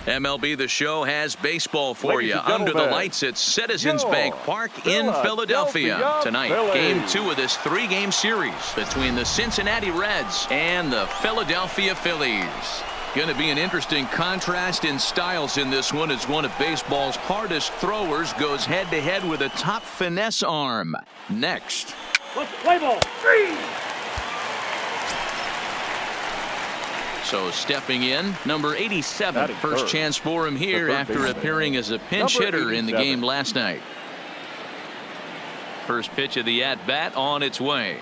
MLB The Show has baseball for you under the lights at Citizens Bank Park in Philadelphia. Tonight, Game 2 of this 3-game series between the Cincinnati Reds and the Philadelphia Phillies. Going to be an interesting contrast in styles in this one as one of baseball's hardest throwers goes head-to-head with a top finesse arm. Next. Let's play ball. 3. So stepping in, number 87. First chance for him here after appearing as a pinch hitter in the game last night. First pitch of the at-bat on its way.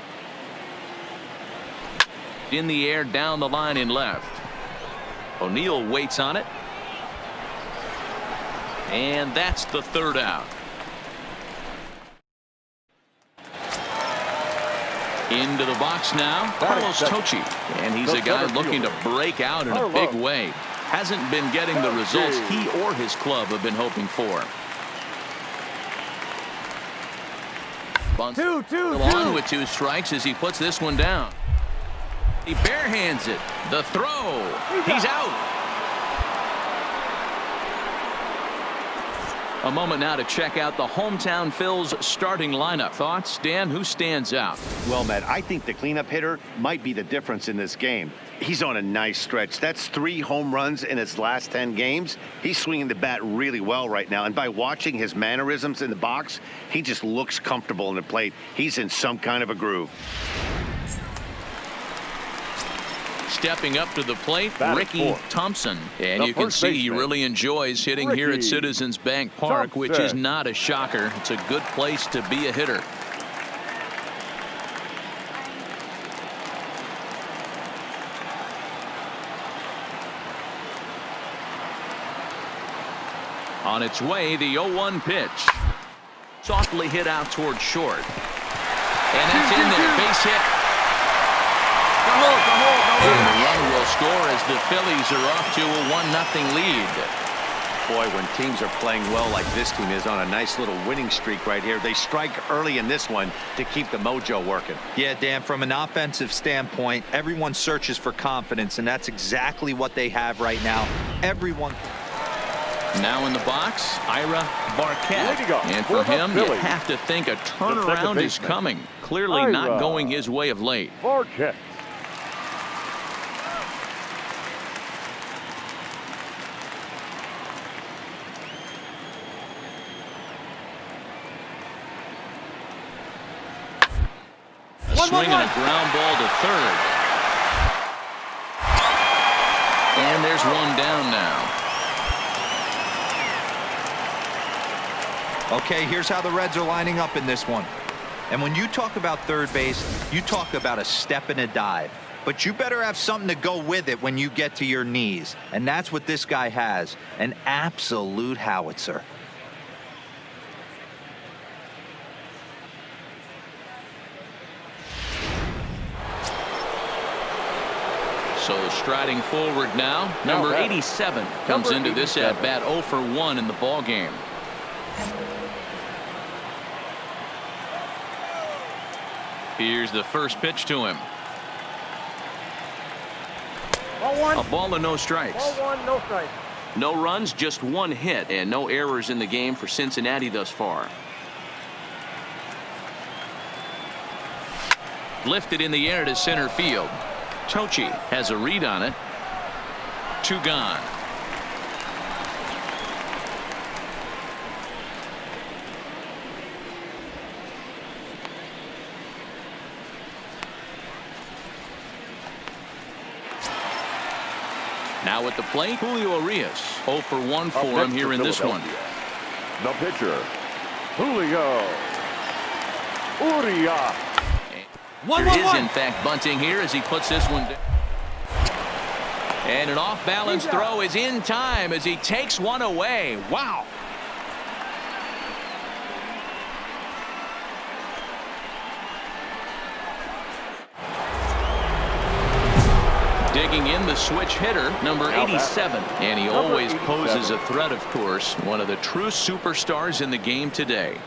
In the air, down the line in left. O'Neill waits on it. And that's the third out. Into the box now, Carlos Tocci, and he's a guy looking to break out in a big way. Hasn't been getting the results he or his club have been hoping for. Bunts on with 2 strikes as he puts this one down. He barehands it. The throw. He's out. A moment now to check out the hometown Phils starting lineup. Thoughts, Dan? Who stands out? Well, Matt, I think the cleanup hitter might be the difference in this game. He's on a nice stretch. That's 3 home runs in his last 10 games. He's swinging the bat really well right now. And by watching his mannerisms in the box, he just looks comfortable in the plate. He's in some kind of a groove. Stepping up to the plate, Ricky Thompson. And you can see he really enjoys hitting here at Citizens Bank Park, which is not a shocker. It's a good place to be a hitter. On its way, the 0-1 pitch. Softly hit out towards short. And that's in there. Base hit. And the run will score as the Phillies are off to a 1-0 lead. Boy, when teams are playing well like this team is on a nice little winning streak right here, they strike early in this one to keep the mojo working. Yeah, Dan, from an offensive standpoint, everyone searches for confidence, and that's exactly what they have right now. Everyone. Now in the box, Ira Barquette. And for him, you have to think a turnaround is coming. Clearly not going his way of late. Barquette. Swing and a ground ball to third. And there's one down now. Okay, here's how the Reds are lining up in this one. And when you talk about third base, you talk about a step and a dive. But you better have something to go with it when you get to your knees. And that's what this guy has. An absolute howitzer. So striding forward now, number 87 comes into this at-bat 0 for 1 in the ball game. Here's the first pitch to him. A ball and no strikes. Ball 1, no strikes. No runs, just 1 hit, and no errors in the game for Cincinnati thus far. Lifted in the air to center field. Tocci has a read on it. 2 gone. Now at the plate, Julio Urias. 0 for 1 for him here in this one. The pitcher, Julio Urias. There is, in fact, bunting here as he puts this one down. And an off-balance throw is in time as he takes one away. Wow. Digging in the switch hitter, number 87. And he always poses a threat, of course. One of the true superstars in the game today.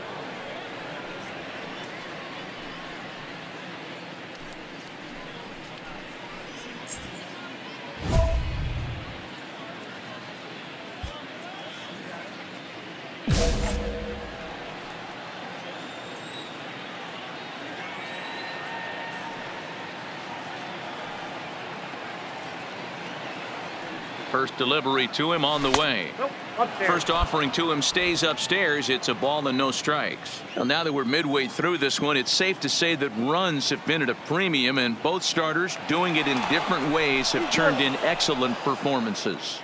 First delivery to him on the way. First offering to him stays upstairs. It's a ball and no strikes. Well, now that we're midway through this one, it's safe to say that runs have been at a premium, and both starters doing it in different ways have turned in excellent performances.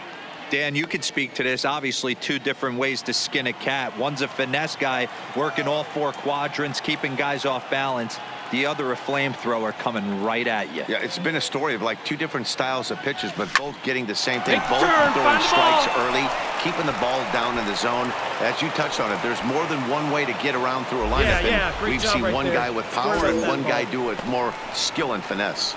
Dan, you could speak to this. Obviously, two different ways to skin a cat. One's a finesse guy working all four quadrants, keeping guys off balance. The other a flamethrower coming right at you. Yeah, it's been a story of like two different styles of pitches, but both getting the same thing. Big Both turn, throwing strikes ball. early, keeping the ball down in the zone. As you touched on it, there's more than one way to get around through a lineup. Yeah, great we've job seen right one there. guy with power Square and that one ball. guy do it more skill and finesse.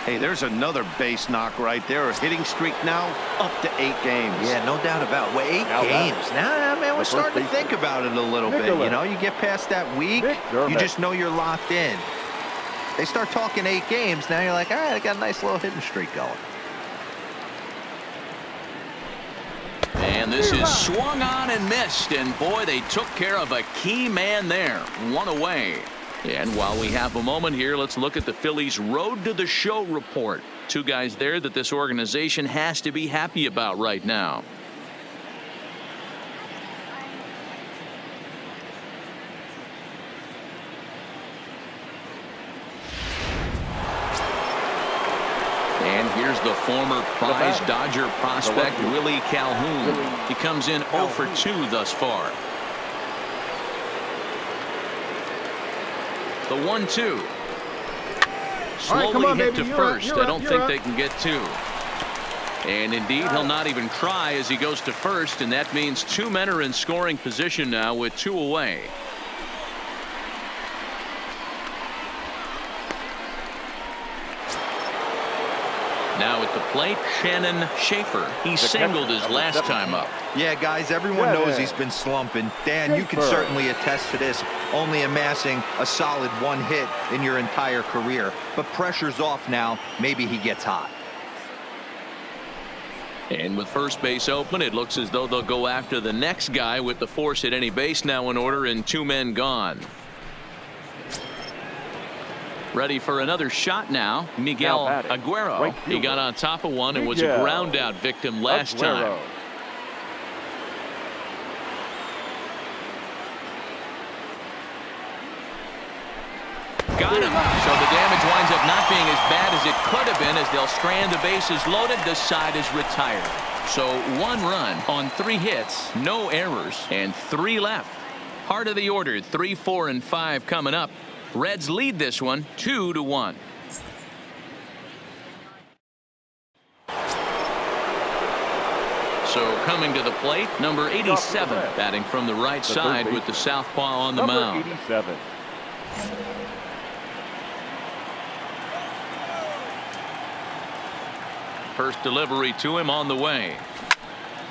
Hey, there's another base knock right there. A hitting streak now up to 8 games. Yeah, no doubt about it. Well, 8 Now games. Now, man, we're first starting to baseman. think about it a little bit. Nicholas. You know, you get past that week, you just know you're locked in. They start talking 8 games. Now you're like, all right, I got a nice little hitting streak going. And this is swung on and missed. And boy, they took care of a key man there. One away. And while we have a moment here, let's look at the Phillies' Road to the Show report. Two guys there that this organization has to be happy about right now. And here's the former prize Dodger prospect, Willie Calhoun. He comes in 0 for 2 thus far. The 1-2. Slowly hit to first. I don't think they can get 2. And indeed, he'll not even try as he goes to first, and that means 2 men are in scoring position now with 2 away. Now at the plate, Shannon Schaefer. He singled his last time up. Yeah, guys, everyone knows he's been slumping. Dan, you can certainly attest to this, only amassing a solid 1 hit in your entire career. But pressure's off now. Maybe he gets hot. And with first base open, it looks as though they'll go after the next guy with the force at any base now in order and 2 men gone. Ready for another shot now, Miguel Aguero. He got on top of one and was a ground out victim last time. Got him. So the damage winds up not being as bad as it could have been as they'll strand the bases loaded. The side is retired. So 1 run on 3 hits, no errors, and 3 left. Heart of the order, 3, 4, and 5 coming up. Reds lead this one 2-1. So coming to the plate, number 87, batting from the right side with the southpaw on the mound. 87. First delivery to him on the way.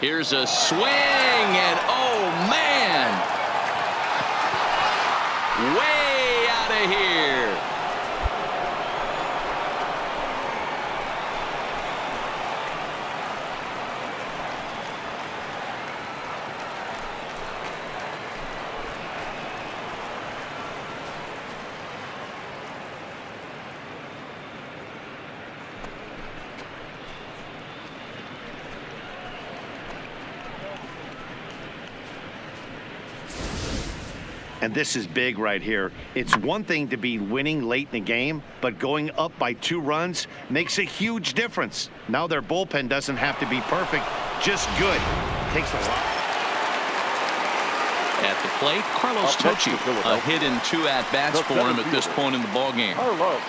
Here's a swing, and oh man, way out of here. And this is big right here. It's one thing to be winning late in the game, but going up by 2 runs makes a huge difference. Now their bullpen doesn't have to be perfect, just good. Takes a lot. At the plate, Carlos Tocci. A hit and 2 at-bats for him at this point in the ballgame. Carlos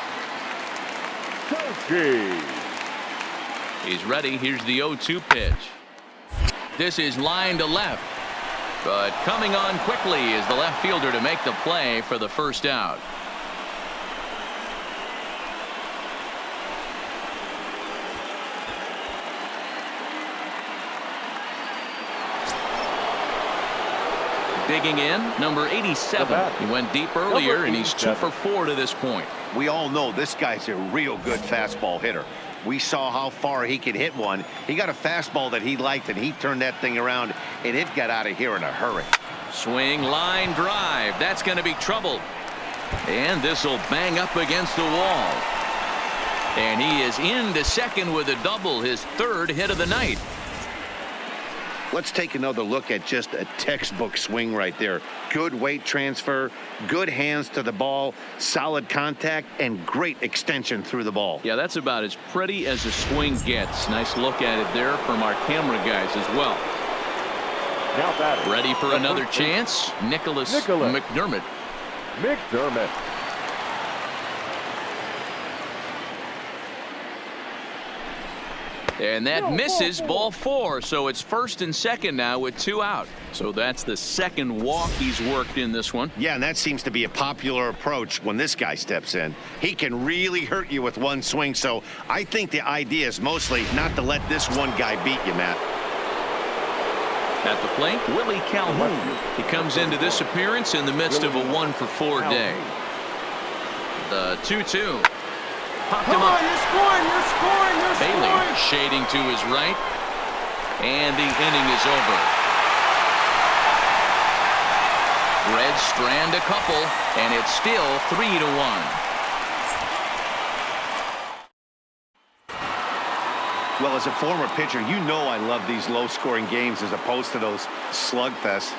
Tocci. He's ready. Here's the 0-2 pitch. This is line to left. But coming on quickly is the left fielder to make the play for the first out. Digging in, number 87. He went deep earlier, and he's 2 for 4 to this point. We all know this guy's a real good fastball hitter. We saw how far he could hit one. He got a fastball that he liked, and he turned that thing around, and it got out of here in a hurry. Swing, line drive. That's going to be trouble. And this will bang up against the wall. And he is into second with a double, his third hit of the night. Let's take another look at just a textbook swing right there. Good weight transfer, good hands to the ball, solid contact, and great extension through the ball. Yeah, that's about as pretty as a swing gets. Nice look at it there from our camera guys as well. Now batting. Ready for another chance? Nicholas McDermott. McDermott. And that misses, ball 4. So it's first and second now with 2 out. So that's the second walk he's worked in this one. Yeah, and that seems to be a popular approach when this guy steps in. He can really hurt you with one swing. So I think the idea is mostly not to let this one guy beat you, Matt. At the plate, Willie Calhoun. He comes into this appearance in the midst of a 1-for-4 day. The 2-2. Popped him up. You're scoring, you're scoring, you're Bailey scoring. shading to his right. And the inning is over. Reds strand a couple, and it's still 3-1. Well, as a former pitcher, you know I love these low-scoring games as opposed to those slugfests.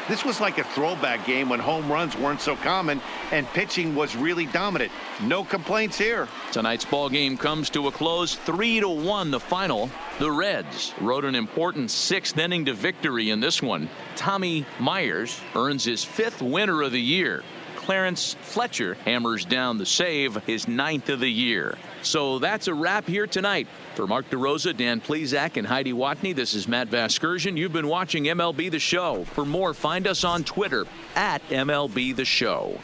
This was like a throwback game when home runs weren't so common and pitching was really dominant. No complaints here. Tonight's ball game comes to a close, 3-1 the final. The Reds rode an important 6th inning to victory in this one. Tommy Myers earns his 5th winner of the year. Clarence Fletcher hammers down the save, his 9th of the year. So that's a wrap here tonight. For Mark DeRosa, Dan Plezak, and Heidi Watney, this is Matt Vasgersian. You've been watching MLB The Show. For more, find us on Twitter @MLB The Show.